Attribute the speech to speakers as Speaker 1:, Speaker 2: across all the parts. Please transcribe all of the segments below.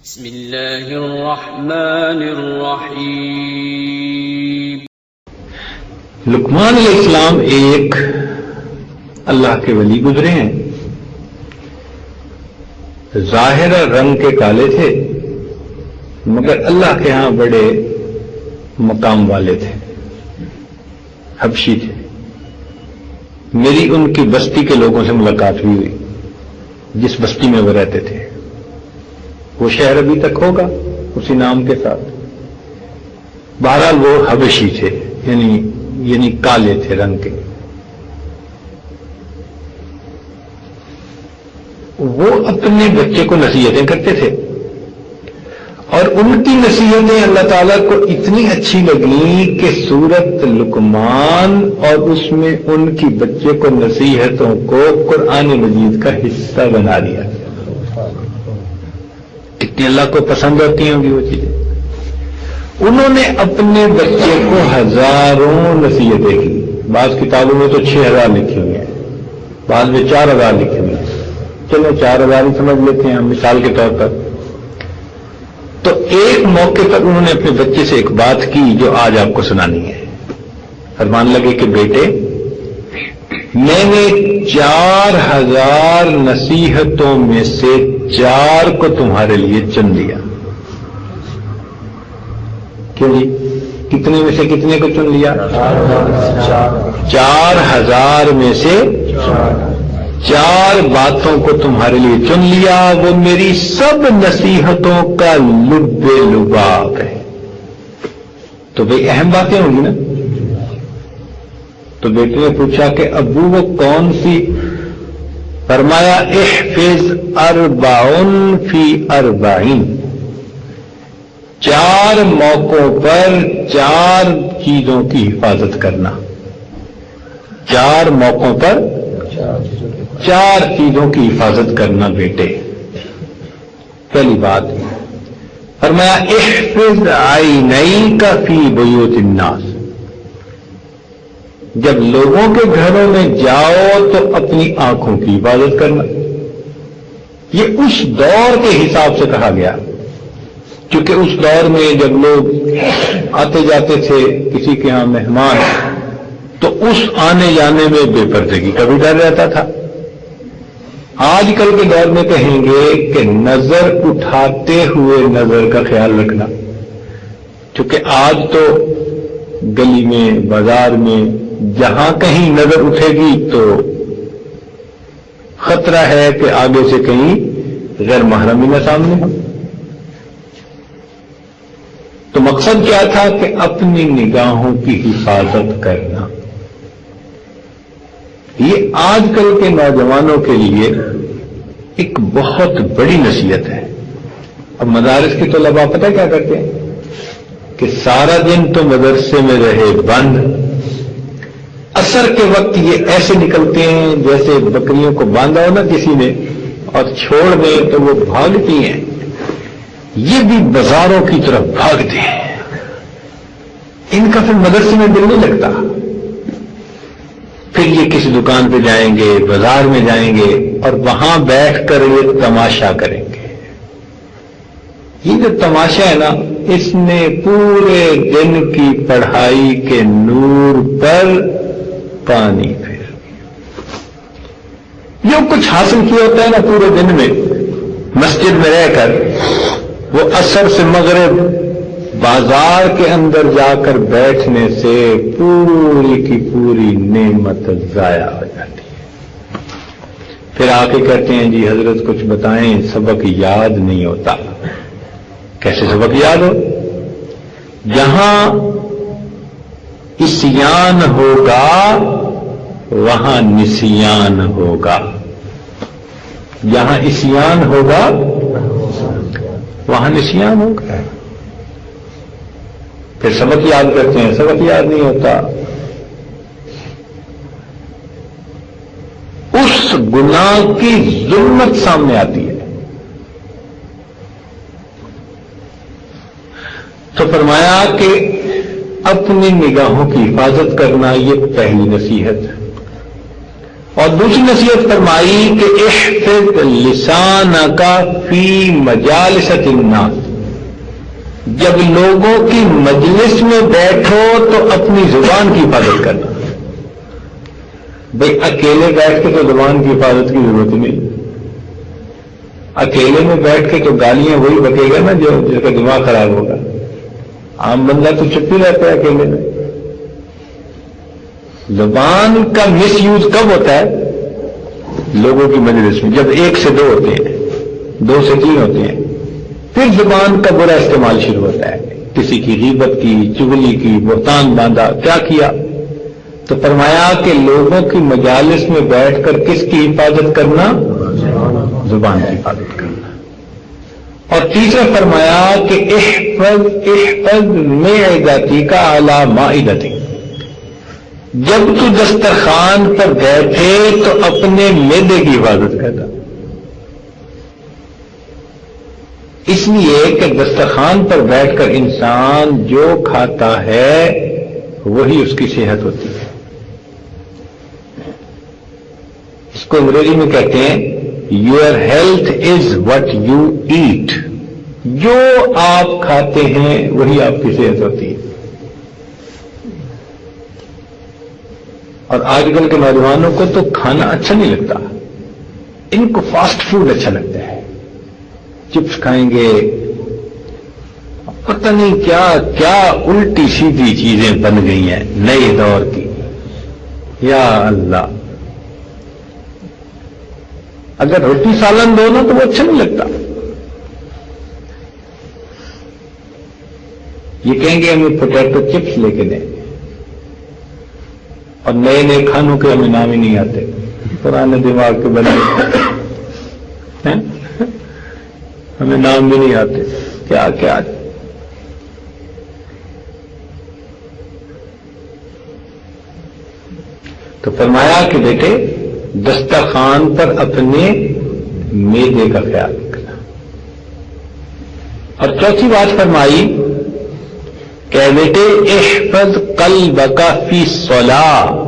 Speaker 1: بسم اللہ الرحمن الرحیم۔
Speaker 2: لقمان علیہ السلام ایک اللہ کے ولی گزرے ہیں۔ ظاہر رنگ کے کالے تھے مگر اللہ کے ہاں بڑے مقام والے تھے، حبشی تھے۔ میری ان کی بستی کے لوگوں سے ملاقات ہوئی جس بستی میں وہ رہتے تھے۔ وہ شہر ابھی تک ہوگا اسی نام کے ساتھ۔ بہرحال وہ حبشی تھے، یعنی کالے تھے رنگ کے۔ وہ اپنے بچے کو نصیحتیں کرتے تھے اور ان کی نصیحتیں اللہ تعالیٰ کو اتنی اچھی لگی کہ سورت لقمان اور اس میں ان کی بچے کو نصیحتوں کو قرآن مجید کا حصہ بنا دیا۔ کتنی اللہ کو پسند ہوتی ہوں گی وہ چیزیں۔ انہوں نے اپنے بچے کو ہزاروں نصیحتیں کی۔ بعض کتابوں میں تو 6000 لکھی ہوئی ہیں، بعض میں 4000 لکھی ہوئی ہیں۔ چلو 4000 ہی سمجھ لیتے ہیں ہم مثال کے طور پر۔ تو ایک موقع پر انہوں نے اپنے بچے سے ایک بات کی جو آج آپ کو سنانی ہے۔ فرمان لگے کہ بیٹے، میں نے 4000 نصیحتوں میں سے 4 کو تمہارے لیے چن لیا۔ کیوں جی؟ کتنے میں سے کتنے کو چن لیا؟ 4000 میں سے 4 باتوں کو تمہارے لیے چن لیا۔ وہ میری سب نصیحتوں کا لب لباب ہے۔ تو بھئی اہم باتیں ہوں گی نا۔ تو بیٹے نے پوچھا کہ ابو وہ کون سی؟ فرمایا احفظ 40 فی 40۔ 4 موقعوں پر 4 چیزوں کی حفاظت کرنا۔ 4 موقعوں پر 4 چیزوں کی حفاظت کرنا بیٹے۔ پہلی بات فرمایا احفظ عینیک فی بیوت الناس۔ جب لوگوں کے گھروں میں جاؤ تو اپنی آنکھوں کی حفاظت کرنا۔ یہ اس دور کے حساب سے کہا گیا، کیونکہ اس دور میں جب لوگ آتے جاتے تھے کسی کے ہاں مہمان، تو اس آنے جانے میں بے پردگی کا بھی ڈر رہتا تھا۔ آج کل کے دور میں کہیں گے کہ نظر اٹھاتے ہوئے نظر کا خیال رکھنا، کیونکہ آج تو گلی میں بازار میں جہاں کہیں نظر اٹھے گی تو خطرہ ہے کہ آگے سے کہیں غیر محرمی نہ سامنے ہو۔ تو مقصد کیا تھا کہ اپنی نگاہوں کی حفاظت کرنا۔ یہ آج کل کے نوجوانوں کے لیے ایک بہت بڑی نصیحت ہے۔ اب مدارس کے طلباء پتہ کیا کرتے ہیں کہ سارا دن تو مدرسے میں رہے بند، عصر کے وقت یہ ایسے نکلتے ہیں جیسے بکریوں کو باندھا ہو نا کسی نے اور چھوڑ دیں تو وہ بھاگتی ہیں، یہ بھی بازاروں کی طرف بھاگتے ہیں۔ ان کا پھر مدرسے میں دل نہیں لگتا۔ پھر یہ کسی دکان پہ جائیں گے، بازار میں جائیں گے اور وہاں بیٹھ کر یہ تماشا کریں گے۔ یہ جو تماشا ہے نا، اس نے پورے دن کی پڑھائی کے نور پر پانی پھیر جو کچھ حاصل کیا ہوتا ہے نا پورے دن میں مسجد میں رہ کر، وہ عصر سے مغرب بازار کے اندر جا کر بیٹھنے سے پوری کی پوری نعمت ضائع ہو جاتی ہے۔ پھر آ کے کہتے ہیں جی حضرت کچھ بتائیں، سبق یاد نہیں ہوتا۔ کیسے سبق یاد ہو؟ جہاں عصیان ہوگا وہاں نسیان ہوگا۔ جہاں عصیان ہوگا وہاں نسیان ہوگا۔ پھر سبق یاد کرتے ہیں، سبق یاد نہیں ہوتا۔ اس گناہ کی ظلمت سامنے آتی ہے۔ تو فرمایا کہ اپنی نگاہوں کی حفاظت کرنا یہ پہلی نصیحت ہے۔ اور دوسری نصیحت فرمائی کہ احفظ لسانک فی مجالس الناس، جب لوگوں کی مجلس میں بیٹھو تو اپنی زبان کی حفاظت کرنا. بھئی اکیلے بیٹھ کے تو زبان کی حفاظت کی ضرورت نہیں. اکیلے میں بیٹھ کے تو گالیاں وہی بکے گا نا جس کا دماغ خراب ہوگا. عام بندہ تو چپ ہی رہتا ہے اکیلے میں. زبان کا مس یوز کب ہوتا ہے؟ لوگوں کی مجلس میں، جب ایک سے دو ہوتے ہیں، دو سے تین ہوتے ہیں، پھر زبان کا برا استعمال شروع ہوتا ہے. کسی کی غیبت کی، چغلی کی، بہتان باندھا، کیا کیا. تو فرمایا کہ لوگوں کی مجالس میں بیٹھ کر کس کی حفاظت کرنا؟ زبان کی حفاظت کرنا. اور تیسرا فرمایا کہ احفظ معدتک علی مائدتک، جب تو دسترخوان پر بیٹھے تو اپنے معدے کی حفاظت کرنا. اس لیے کہ دسترخوان پر بیٹھ کر انسان جو کھاتا ہے وہی اس کی صحت ہوتی ہے. اس کو انگریزی میں کہتے ہیں your health is what you eat. جو آپ کھاتے ہیں وہی آپ کی صحت ہوتی ہے. اور آج کل کے نوجوانوں کو تو کھانا اچھا نہیں لگتا، ان کو فاسٹ فوڈ اچھا لگتا ہے. چپس کھائیں گے، پتہ نہیں کیا کیا الٹی سیدھی چیزیں بن گئی ہیں نئے دور کی. یا اللہ، اگر روٹی سالن دو نا تو وہ اچھا نہیں لگتا. یہ کہیں گے ہمیں پوٹیٹو چپس لے کے دیں، اور نئے نئے کھانوں کے ہمیں نام ہی نہیں آتے، پرانے دماغ کے بنے ہمیں نام بھی نہیں آتے. کیا کیا تو فرمایا کہ بیٹے دسترخوان پر اپنے میدے کا خیال رکھنا. اور چوتھی بات فرمائی کہ بیٹے احفظ قلبک فی الصلاۃ،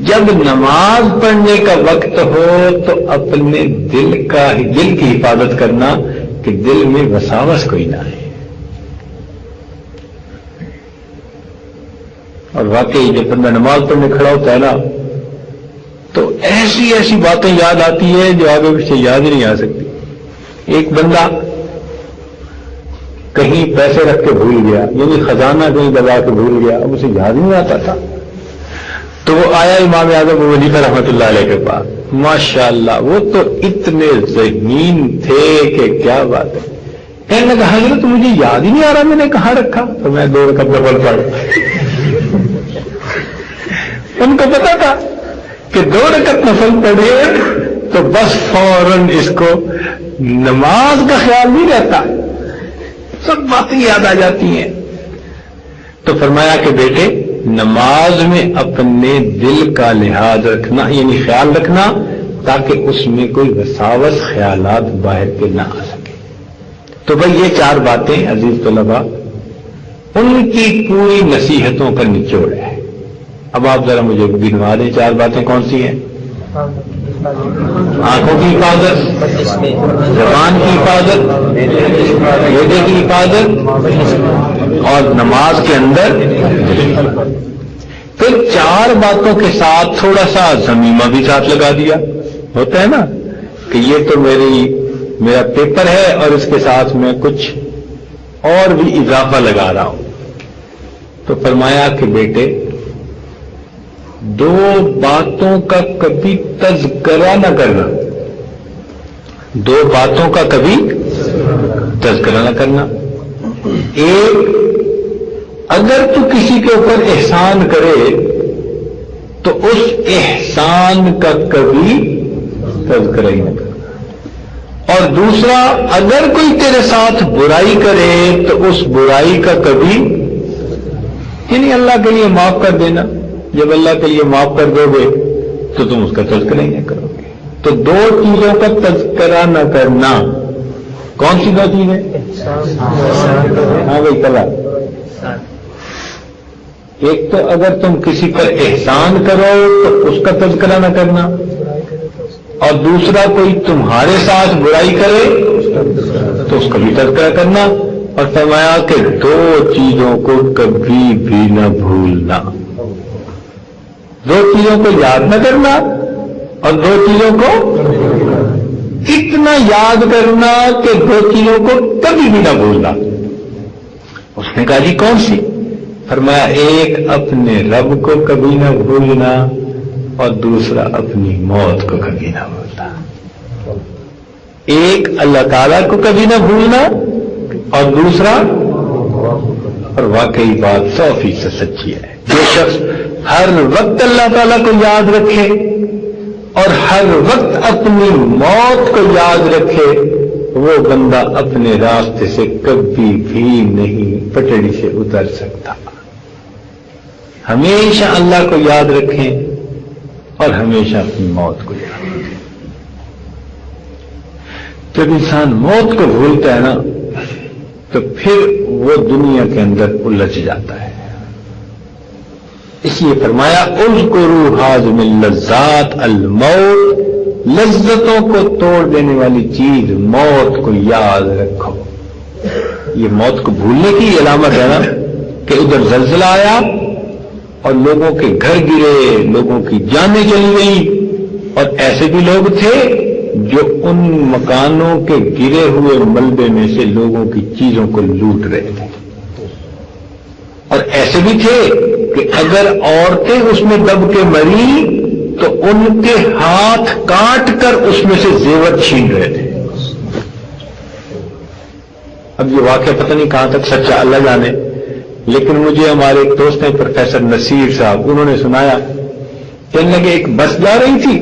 Speaker 2: جب نماز پڑھنے کا وقت ہو تو اپنے دل کی حفاظت کرنا کہ دل میں وساوس کوئی نہ آئے. اور واقعی جب بندہ نماز پڑھنے کھڑا ہوتا ہے نا تو ایسی ایسی باتیں یاد آتی ہیں جو آگے پیچھے یاد ہی نہیں آ سکتی. ایک بندہ کہیں پیسے رکھ کے بھول گیا، یعنی خزانہ کہیں دبا کے بھول گیا، اب اسے یاد نہیں آتا تھا. تو وہ آیا امام اعظم ابو حنیفہ رحمۃ اللہ علیہ کے پاس. ماشاءاللہ وہ تو اتنے ذہین تھے کہ کیا بات ہے. کہنے لگا حضرت مجھے یاد ہی نہیں آ رہا میں نے کہاں رکھا. تو میں 2 رکعت نفل پڑھ. ان کو پتا تھا کہ 2 رکعت نفل پڑھے تو بس فوراً اس کو نماز کا خیال نہیں رہتا، سب باتیں یاد آ جاتی ہیں. تو فرمایا کہ بیٹے نماز میں اپنے دل کا لحاظ رکھنا، یعنی خیال رکھنا، تاکہ اس میں کوئی وساوس خیالات باہر کے نہ آ سکے. تو بھئی یہ 4 باتیں عزیز طلباء ان کی پوری نصیحتوں کا نچوڑ ہے. اب آپ ذرا مجھے گنوا دیں 4 باتیں کون سی ہیں؟ آنکھوں کی حفاظت، زبان کی حفاظت، معدے کی حفاظت، اور نماز کے اندر. پھر 4 باتوں کے ساتھ تھوڑا سا ضمیمہ بھی ساتھ لگا دیا. ہوتا ہے نا کہ یہ تو میرا پیپر ہے اور اس کے ساتھ میں کچھ اور بھی اضافہ لگا رہا ہوں. تو فرمایا کہ بیٹے 2 باتوں کا کبھی تذکرہ نہ کرنا. 2 باتوں کا کبھی تذکرہ نہ کرنا. ایک، اگر تو کسی کے اوپر احسان کرے تو اس احسان کا کبھی تذکرہ ہی نہ کرنا. اور دوسرا، اگر کوئی تیرے ساتھ برائی کرے تو اس برائی کا کبھی، یعنی اللہ کے لیے معاف کر دینا. جب اللہ کے لیے معاف کر دو گے تو تم اس کا تذکرہ ہی نہ کرو گے. تو 2 چیزوں کا تذکرہ نہ کرنا. کون سی 2 چیزیں؟ ہاں بھائی کلا. ایک تو اگر تم کسی پر احسان کرو تو اس کا تذکرہ نہ کرنا، اور دوسرا کوئی تمہارے ساتھ برائی کرے تو اس کا بھی تذکرہ کرنا، اور فرمایا کہ دو چیزوں کو کبھی بھی نہ بھولنا، دو چیزوں کو یاد نہ کرنا اور دو چیزوں کو اتنا یاد کرنا کہ دو چیزوں کو کبھی بھی نہ بھولنا۔ اس نے کہا جی کون سی؟ فرمایا ایک اپنے رب کو کبھی نہ بھولنا اور دوسرا اپنی موت کو کبھی نہ بھولنا۔ ایک اللہ تعالیٰ کو کبھی نہ بھولنا اور دوسرا، اور واقعی بات 100% سچی ہے، جو شخص ہر وقت اللہ تعالیٰ کو یاد رکھے اور ہر وقت اپنی موت کو یاد رکھے، وہ بندہ اپنے راستے سے کبھی بھی نہیں پٹڑی سے اتر سکتا۔ ہمیشہ اللہ کو یاد رکھیں اور ہمیشہ اپنی موت کو یاد رکھیں۔ جب انسان موت کو بھولتا ہے نا تو پھر وہ دنیا کے اندر الجھ جاتا ہے۔ اس لیے فرمایا اذکروا حازم اللذات الموت، لذتوں کو توڑ دینے والی چیز موت کو یاد رکھو۔ یہ موت کو بھولنے کی علامت ہے نا کہ ادھر زلزلہ آیا اور لوگوں کے گھر گرے، لوگوں کی جانیں چلی گئیں، اور ایسے بھی لوگ تھے جو ان مکانوں کے گرے ہوئے ملبے میں سے لوگوں کی چیزوں کو لوٹ رہے تھے، اور ایسے بھی تھے کہ اگر عورتیں اس میں دب کے مری تو ان کے ہاتھ کاٹ کر اس میں سے زیور چھین رہے تھے۔ اب یہ واقعہ پتہ نہیں کہاں تک سچا اللہ جانے، لیکن مجھے ہمارے ایک دوست ہیں پروفیسر نصیر صاحب، انہوں نے سنایا، کہنے لگے ایک بس جا رہی تھی،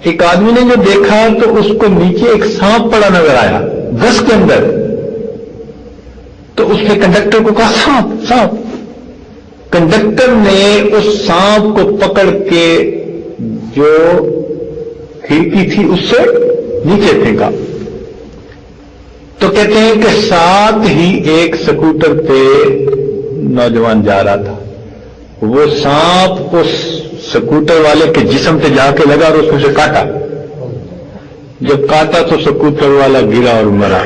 Speaker 2: ایک آدمی نے جو دیکھا تو اس کو نیچے ایک سانپ پڑا نظر آیا بس کے اندر، تو اس نے کنڈکٹر کو کہا سانپ سانپ۔ کنڈکٹر نے اس سانپ کو پکڑ کے جو کھڑکی تھی اس سے نیچے پھینکا، تو کہتے ہیں کہ ساتھ ہی ایک سکوٹر پہ نوجوان جا رہا تھا، وہ سانپ اس سکوٹر والے کے جسم پہ جا کے لگا اور اس میں سے کاٹا، جب کاٹا تو سکوٹر والا گرا اور مرا۔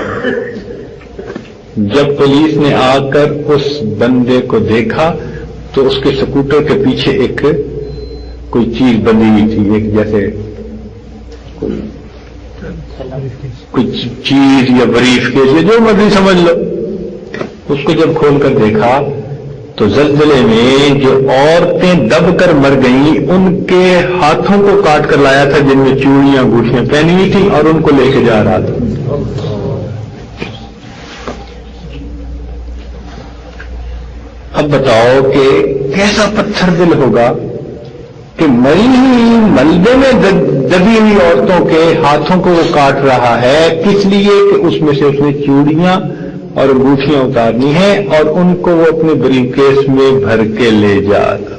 Speaker 2: جب پولیس نے آ کر اس بندے کو دیکھا تو اس کے سکوٹر کے پیچھے ایک کوئی چیز بندھی ہوئی تھی، ایک جیسے کچھ چیز یا بریف کیس یا جو مرضی سمجھ لو، اس کو جب کھول کر دیکھا تو زلزلے میں جو عورتیں دب کر مر گئیں ان کے ہاتھوں کو کاٹ کر لایا تھا، جن میں چوڑیاں گوٹیاں پہنی ہوئی تھیں، اور ان کو لے کے جا رہا تھا۔ اب بتاؤ کہ کیسا پتھر دل ہوگا کہ مری ہوئی ملبے میں دبی ہوئی عورتوں کے ہاتھوں کو وہ کاٹ رہا ہے، کس لیے کہ اس میں سے اس نے چوڑیاں اور انگوٹھیاں اتارنی ہیں اور ان کو وہ اپنے بریف کیس میں بھر کے لے جا رہا۔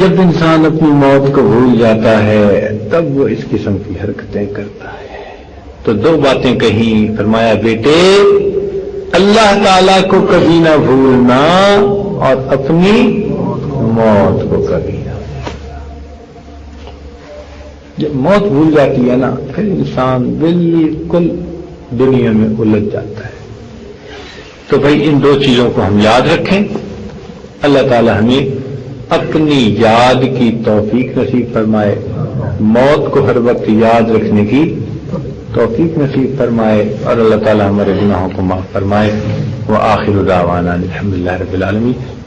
Speaker 2: جب انسان اپنی موت کو بھول جاتا ہے تب وہ اس قسم کی حرکتیں کرتا ہے۔ تو دو باتیں کہیں، فرمایا بیٹے اللہ تعالیٰ کو کبھی نہ بھولنا اور اپنی موت کو کبھی نہ۔ جب موت بھول جاتی ہے نا پھر انسان بالکل دنیا میں الجھ جاتا ہے۔ تو بھائی ان دو چیزوں کو ہم یاد رکھیں، اللہ تعالیٰ ہمیں اپنی یاد کی توفیق نصیب فرمائے، موت کو ہر وقت یاد رکھنے کی توفیق نصیب فرمائے، اور اللہ تعالیٰ ہمارے گناہوں کو معاف فرمائے۔ وآخر دعوانا الحمدللہ رب العالمین۔